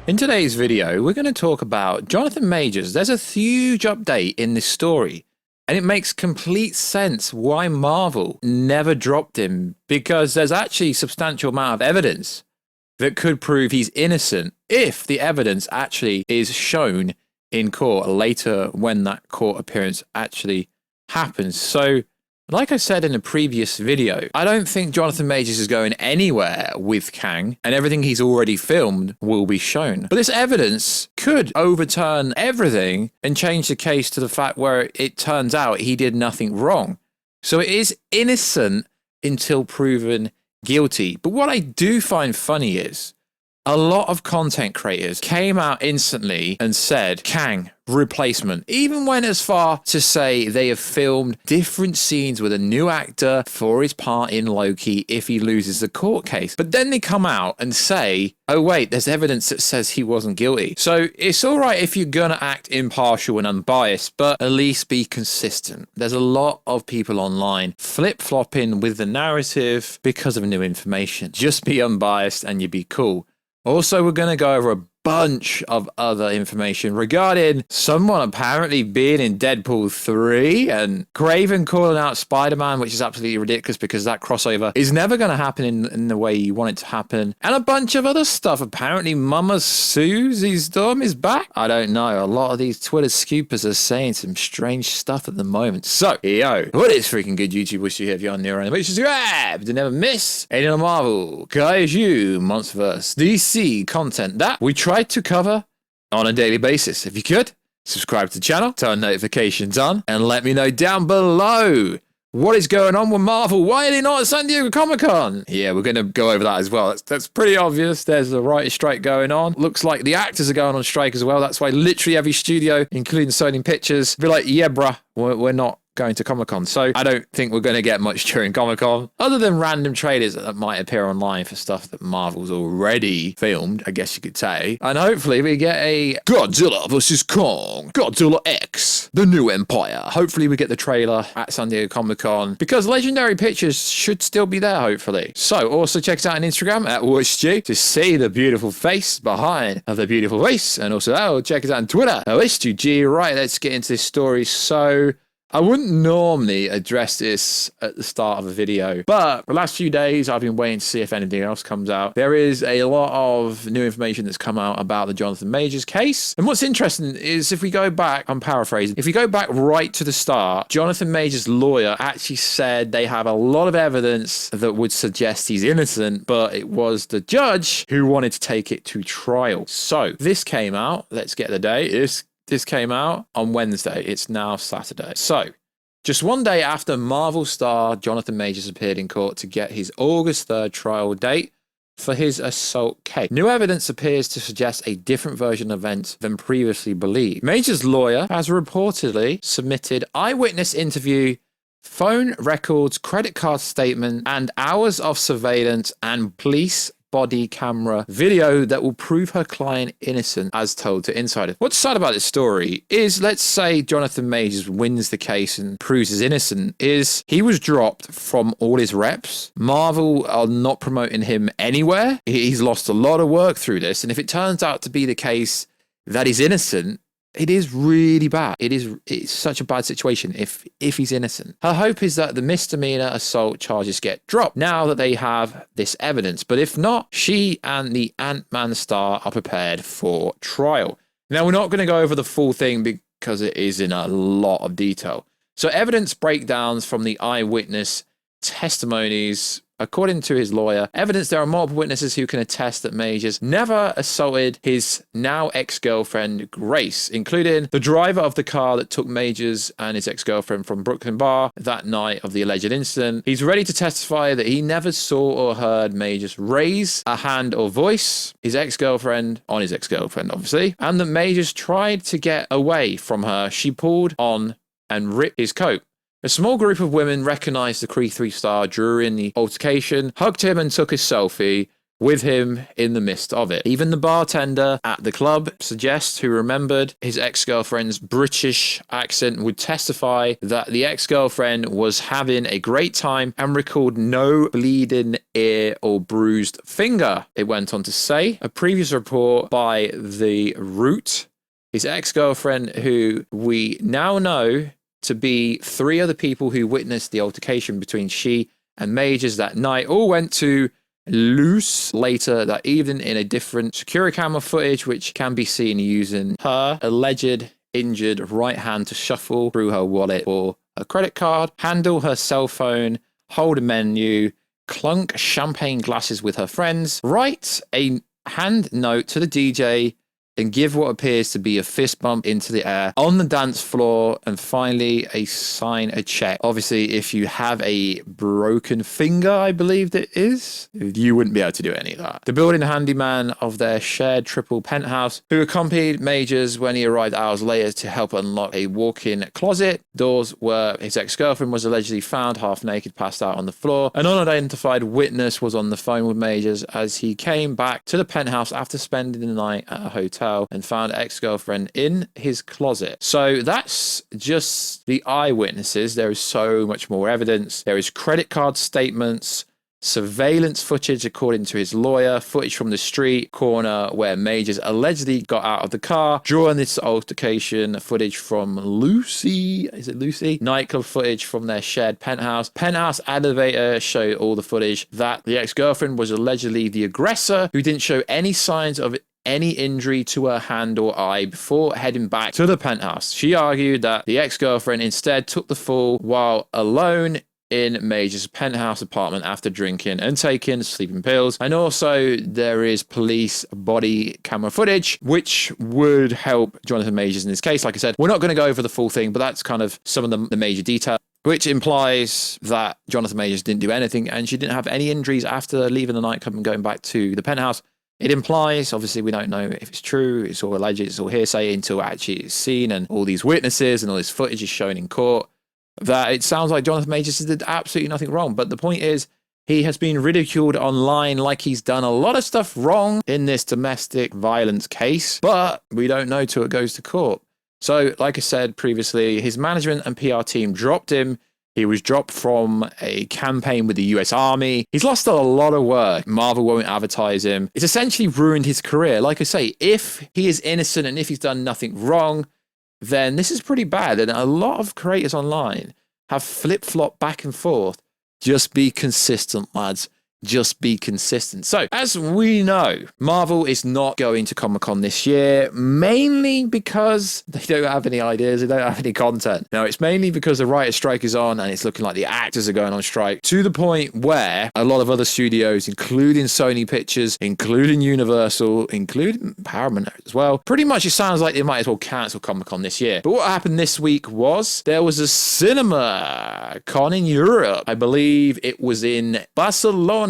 In today's video, we're going to talk about Jonathan Majors. There's a huge update in this story, and it makes complete sense why Marvel never dropped him, because there's actually a substantial amount of evidence that could prove he's innocent if the evidence actually is shown in court later when that court appearance actually happens. So, like I said in a previous video, I don't think Jonathan Majors is going anywhere with Kang, and everything he's already filmed will be shown. But this evidence could overturn everything and change the case to the fact where it turns out he did nothing wrong. So it is innocent until proven guilty. But what I do find funny is a lot of content creators came out instantly and said, Kang, replacement, even went as far to say they have filmed different scenes with a new actor for his part in Loki if he loses the court case. But then they come out and say, oh wait, there's evidence that says he wasn't guilty. So it's all right if you're gonna act impartial and unbiased, but at least be consistent. There's a lot of people online flip-flopping with the narrative because of new information. Just be unbiased and you'll be cool. Also, we're going to go over a bunch of other information regarding someone apparently being in Deadpool 3 and Craven calling out Spider-Man, which is absolutely ridiculous because that crossover is never going to happen in the way you want it to happen. And a bunch of other stuff. Apparently, Mama Susie's Storm is back. I don't know. A lot of these Twitter scoopers are saying some strange stuff at the moment. So, yo, what is freaking good YouTube? Wish you have your new around. Make sure to subscribe to never miss any of the Marvel, Kaiju, Monsterverse, DC content that we try to cover on a daily basis. If you could, subscribe to the channel, turn notifications on, and let me know down below what is going on with Marvel. Why are they not at San Diego Comic-Con? Yeah, we're going to go over that as well. That's pretty obvious. There's a writer's strike going on. Looks like the actors are going on strike as well. That's why literally every studio, including Sony Pictures, be like, yeah, bruh, we're not going to Comic-Con. So I don't think we're going to get much during Comic-Con, other than random trailers that might appear online for stuff that Marvel's already filmed, I guess you could say. And hopefully we get a Godzilla vs. Kong, Godzilla X, The New Empire. Hopefully we get the trailer at San Diego Comic-Con, because Legendary Pictures should still be there, hopefully. So also check us out on Instagram at WatchG to see the beautiful face behind the beautiful face. And also check us out on Twitter at WatchG. Right, let's get into this story. So I wouldn't normally address this at the start of a video, but the last few days I've been waiting to see if anything else comes out. There is a lot of new information that's come out about the Jonathan Majors case. And what's interesting is if we go back, I'm paraphrasing, if we go back right to the start, Jonathan Majors' lawyer actually said they have a lot of evidence that would suggest he's innocent, but it was the judge who wanted to take it to trial. So this came out, let's get the date. This came out on Wednesday. It's now Saturday. So, just one day after Marvel star Jonathan Majors appeared in court to get his August 3rd trial date for his assault case, new evidence appears to suggest a different version of events than previously believed. Majors' lawyer has reportedly submitted eyewitness interview, phone records, credit card statement, and hours of surveillance and police body camera video that will prove her client innocent, as told to insiders. What's sad about this story is, let's say Jonathan Majors wins the case and proves he's innocent, is he was dropped from all his reps. Marvel are not promoting him anywhere. He's lost a lot of work through this, and if it turns out to be the case that he's innocent, it is really bad. It's such a bad situation if he's innocent. Her hope is that the misdemeanor assault charges get dropped now that they have this evidence. But if not, she and the Ant-Man star are prepared for trial. Now, we're not going to go over the full thing because it is in a lot of detail. So evidence breakdowns from the eyewitness testimonies. According to his lawyer, evidence there are multiple witnesses who can attest that Majors never assaulted his now ex-girlfriend, Grace, including the driver of the car that took Majors and his ex-girlfriend from Brooklyn Bar that night of the alleged incident. He's ready to testify that he never saw or heard Majors raise a hand or voice his ex-girlfriend on his ex-girlfriend, obviously, and that Majors tried to get away from her. She pulled on and ripped his coat. A small group of women recognized the Kree 3 star during the altercation, hugged him and took a selfie. with him in the midst of it. Even the bartender at the club suggests, who remembered his ex-girlfriend's British accent, would testify that the ex-girlfriend was having a great time and recalled no bleeding ear or bruised finger. It went on to say, a previous report by the Root, his ex-girlfriend, who we now know to be 3 other people who witnessed the altercation between she and Majors that night, all went to Loose later that evening in a different security camera footage, which can be seen using her alleged injured right hand to shuffle through her wallet or a credit card, handle her cell phone, hold a menu, clunk champagne glasses with her friends, write a hand note to the DJ, and give what appears to be a fist bump into the air on the dance floor, and finally sign a check. Obviously, if you have a broken finger, I believe it is, you wouldn't be able to do any of that. The building handyman of their shared triple penthouse, who accompanied Majors when he arrived hours later to help unlock a walk-in closet doors where his ex-girlfriend was allegedly found half naked, passed out on the floor. An unidentified witness was on the phone with Majors as he came back to the penthouse after spending the night at a hotel and found ex-girlfriend in his closet. So that's just the eyewitnesses. There is so much more evidence. There is credit card statements, surveillance footage according to his lawyer, footage from the street corner where Majors allegedly got out of the car during this altercation, footage from Lucy nightclub footage from their shared penthouse elevator showed all the footage that the ex-girlfriend was allegedly the aggressor, who didn't show any signs of any injury to her hand or eye before heading back to the penthouse. She argued that the ex-girlfriend instead took the fall while alone in Major's penthouse apartment after drinking and taking sleeping pills. And also there is police body camera footage, which would help Johnathan Majors in this case. Like I said, we're not going to go over the full thing, but that's kind of some of the major detail, which implies that Johnathan Majors didn't do anything and she didn't have any injuries after leaving the nightclub and going back to the penthouse. It implies, obviously we don't know if it's true, it's all alleged, it's all hearsay until actually it's seen and all these witnesses and all this footage is shown in court, that it sounds like Johnathan Majors did absolutely nothing wrong. But the point is, he has been ridiculed online like he's done a lot of stuff wrong in this domestic violence case, but we don't know till it goes to court. So, like I said previously, his management and PR team dropped him. He was dropped from a campaign with the US Army. He's lost a lot of work. Marvel won't advertise him. It's essentially ruined his career. Like I say, if he is innocent and if he's done nothing wrong, then this is pretty bad. And a lot of creators online have flip-flopped back and forth. Just be consistent, lads. Just be consistent. So, as we know, Marvel is not going to Comic-Con this year, mainly because they don't have any ideas, they don't have any content. Now, it's mainly because the writer's strike is on and it's looking like the actors are going on strike, to the point where a lot of other studios, including Sony Pictures, including Universal, including Paramount as well, pretty much it sounds like they might as well cancel Comic-Con this year. But what happened this week was there was a cinema con in Europe. I believe it was in Barcelona,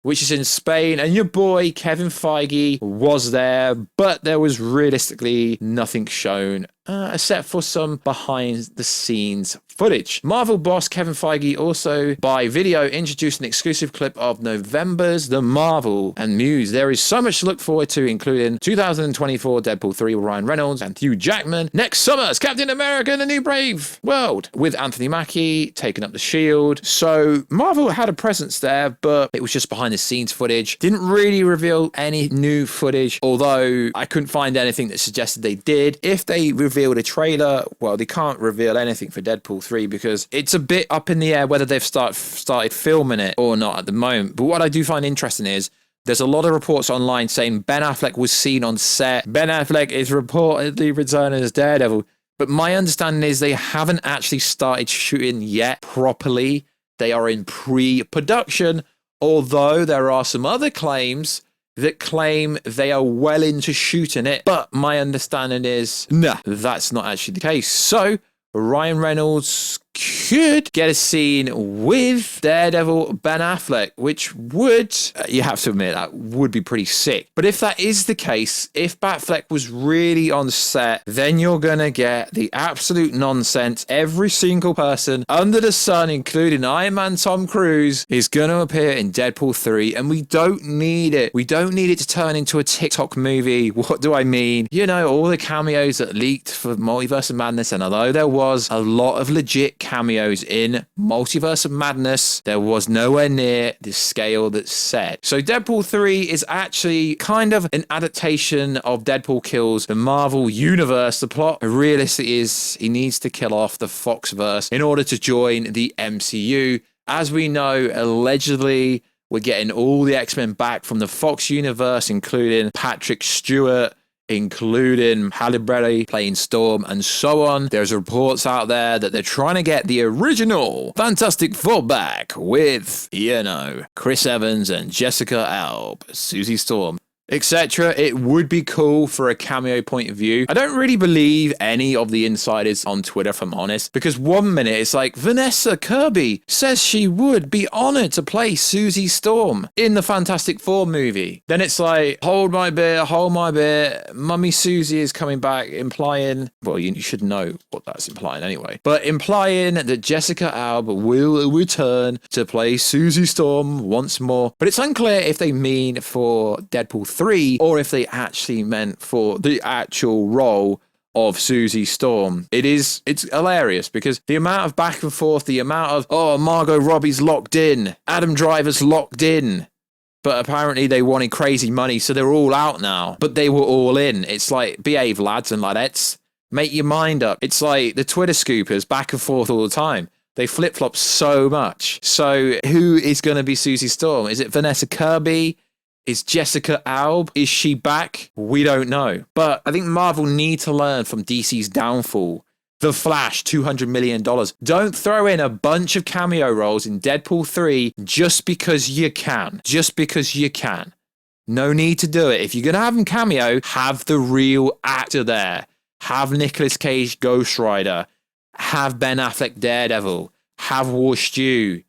which is in Spain, and your boy Kevin Feige was there, but there was realistically nothing shown except for some behind the scenes footage. Marvel boss Kevin Feige also by video introduced an exclusive clip of November's The Marvel and Muse. There is so much to look forward to, including 2024 Deadpool 3 with Ryan Reynolds and Hugh Jackman. Next summer's Captain America and the New Brave World with Anthony Mackie taking up the shield. So Marvel had a presence there, but it was just behind the scenes footage. Didn't really reveal any new footage, although I couldn't find anything that suggested they did. If they revealed a trailer, well, they can't reveal anything for Deadpool 3 because it's a bit up in the air whether they've started filming it or not at the moment. But what I do find interesting is there's a lot of reports online saying Ben Affleck was seen on set. Ben Affleck is reportedly returning as Daredevil. But my understanding is they haven't actually started shooting yet properly. They are in pre-production, although there are some other claims that claim they are well into shooting it. But my understanding is, nah, that's not actually the case. So Ryan Reynolds could get a scene with Daredevil Ben Affleck, which would, you have to admit, that would be pretty sick. But if that is the case, if Batfleck was really on set, then you're going to get the absolute nonsense. Every single person under the sun, including Iron Man Tom Cruise, is going to appear in Deadpool 3, and we don't need it. We don't need it to turn into a TikTok movie. What do I mean? You know, all the cameos that leaked for Multiverse of Madness, and although there was a lot of legit cameos in Multiverse of Madness, there was nowhere near the scale that's said. So Deadpool 3 is actually kind of an adaptation of Deadpool kills the Marvel Universe. The plot realistically is he needs to kill off the Foxverse in order to join the MCU. As we know, allegedly, we're getting all the X-Men back from the Fox universe, including Patrick Stewart, including Halle Berry playing Storm, and so on. There's reports out there that they're trying to get the original Fantastic Four back with, you know, Chris Evans and Jessica Alba, Susie Storm, etc. It would be cool for a cameo point of view. I don't really believe any of the insiders on Twitter, if I'm honest, because one minute it's like Vanessa Kirby says she would be honored to play Susie Storm in the Fantastic Four movie. Then it's like, hold my beer, Mummy Susie is coming back, implying, well, you should know what that's implying anyway, but implying that Jessica Alba will return to play Susie Storm once more. But it's unclear if they mean for Deadpool 3 or if they actually meant for the actual role of Susie Storm. It's hilarious because the amount of back and forth, the amount of, oh, Margot Robbie's locked in, Adam Driver's locked in, but apparently they wanted crazy money, so they're all out now, but they were all in. It's like, behave, lads and ladettes, make your mind up. It's like the Twitter scoopers back and forth all the time. They flip-flop so much. So who is going to be Susie Storm? Is it Vanessa Kirby? Is Jessica Alba? Is she back? We don't know. But I think Marvel need to learn from DC's downfall. The Flash, $200 million. Don't throw in a bunch of cameo roles in Deadpool 3 just because you can. Just because you can. No need to do it. If you're going to have them cameo, have the real actor there. Have Nicolas Cage Ghost Rider. Have Ben Affleck Daredevil. Have War Stew.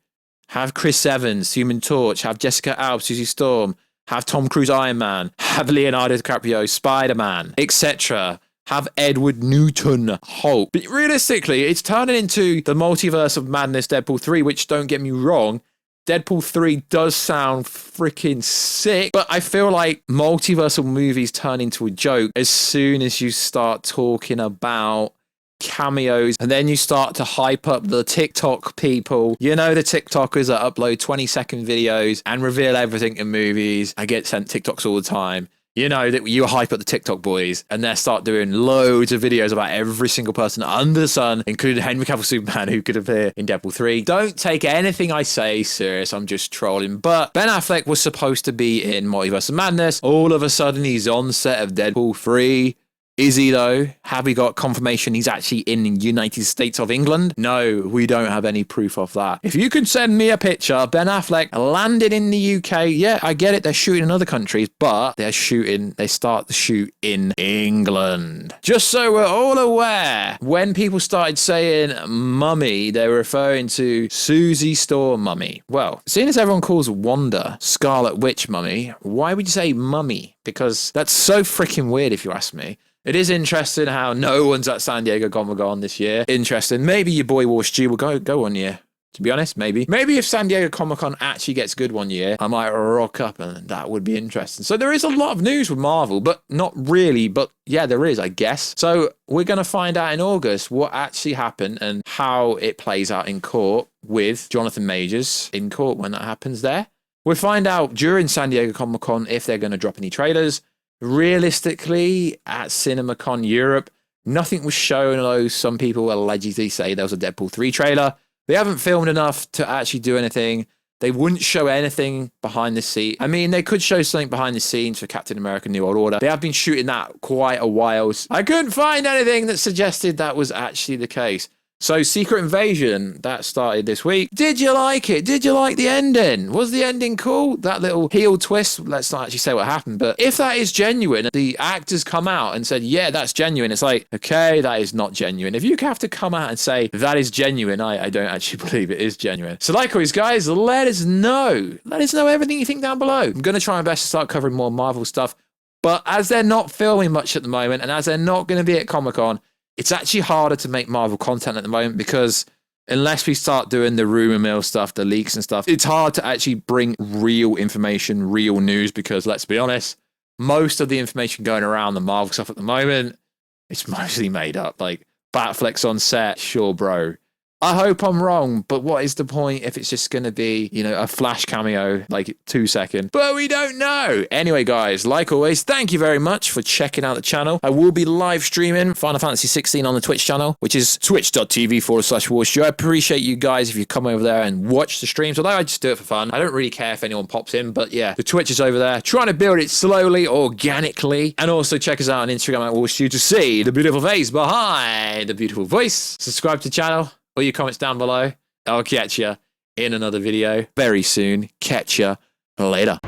Have Chris Evans, Human Torch. Have Jessica Alba, Susie Storm. Have Tom Cruise Iron Man, have Leonardo DiCaprio Spider-Man, etc. Have Edward Newton Hulk. But realistically, it's turning into the Multiverse of Madness Deadpool 3, which, don't get me wrong, Deadpool 3 does sound freaking sick, but I feel like multiversal movies turn into a joke as soon as you start talking about cameos, and then you start to hype up the TikTok people. You know, the TikTokers that upload 20-second videos and reveal everything in movies. I get sent TikToks all the time. You know, that you hype up the TikTok boys and they start doing loads of videos about every single person under the sun, including Henry Cavill Superman, who could appear in Deadpool 3. Don't take anything I say serious. I'm just trolling. But Ben Affleck was supposed to be in Multiverse of Madness. All of a sudden, he's on set of Deadpool 3. Is he though? Have we got confirmation he's actually in the United States of England? No, we don't have any proof of that. If you can send me a picture, Ben Affleck landed in the UK. Yeah, I get it. They're shooting in other countries, but they start the shoot in England. Just so we're all aware, when people started saying mummy, they were referring to Susie Storm mummy. Well, seeing as everyone calls Wanda Scarlet Witch mummy, why would you say mummy? Because that's so freaking weird if you ask me. It is interesting how no one's at San Diego Comic-Con this year. Interesting. Maybe your boy War Stew will go one year. To be honest, maybe. Maybe if San Diego Comic-Con actually gets good one year, I might rock up and that would be interesting. So there is a lot of news with Marvel, but not really. But yeah, there is, I guess. So we're going to find out in August what actually happened and how it plays out in court with Jonathan Majors in court when that happens there. We'll find out during San Diego Comic-Con if they're going to drop any trailers. Realistically, at CinemaCon Europe, nothing was shown, although some people allegedly say there was a Deadpool 3 trailer. They haven't filmed enough to actually do anything. They wouldn't show anything behind the scenes. I mean, they could show something behind the scenes for Captain America New World Order. They have been shooting that quite a while. I couldn't find anything that suggested that was actually the case. So Secret Invasion, that started this week. Did you like it? Did you like the ending? Was the ending cool? That little heel twist, let's not actually say what happened, but if that is genuine, the actors come out and said, yeah, that's genuine. It's like, okay, that is not genuine. If you have to come out and say that is genuine, I don't actually believe it is genuine. So like always, guys, let us know. Let us know everything you think down below. I'm going to try my best to start covering more Marvel stuff, but as they're not filming much at the moment, and as they're not going to be at Comic-Con, it's actually harder to make Marvel content at the moment because unless we start doing the rumor mill stuff, the leaks and stuff, it's hard to actually bring real information, real news, because let's be honest, most of the information going around the Marvel stuff at the moment, it's mostly made up. Like, Batfleck's on set, sure, bro. I hope I'm wrong, but what is the point if it's just going to be, you know, a flash cameo, like 2 seconds? But we don't know. Anyway, guys, like always, thank you very much for checking out the channel. I will be live streaming Final Fantasy 16 on the Twitch channel, which is twitch.tv/warstu. I appreciate you guys if you come over there and watch the streams, although I just do it for fun. I don't really care if anyone pops in, but yeah, the Twitch is over there. Trying to build it slowly, organically. And also check us out on Instagram at warstu to see the beautiful face behind the beautiful voice. Subscribe to the channel. All your comments down below. I'll catch you in another video very soon. Catch you later.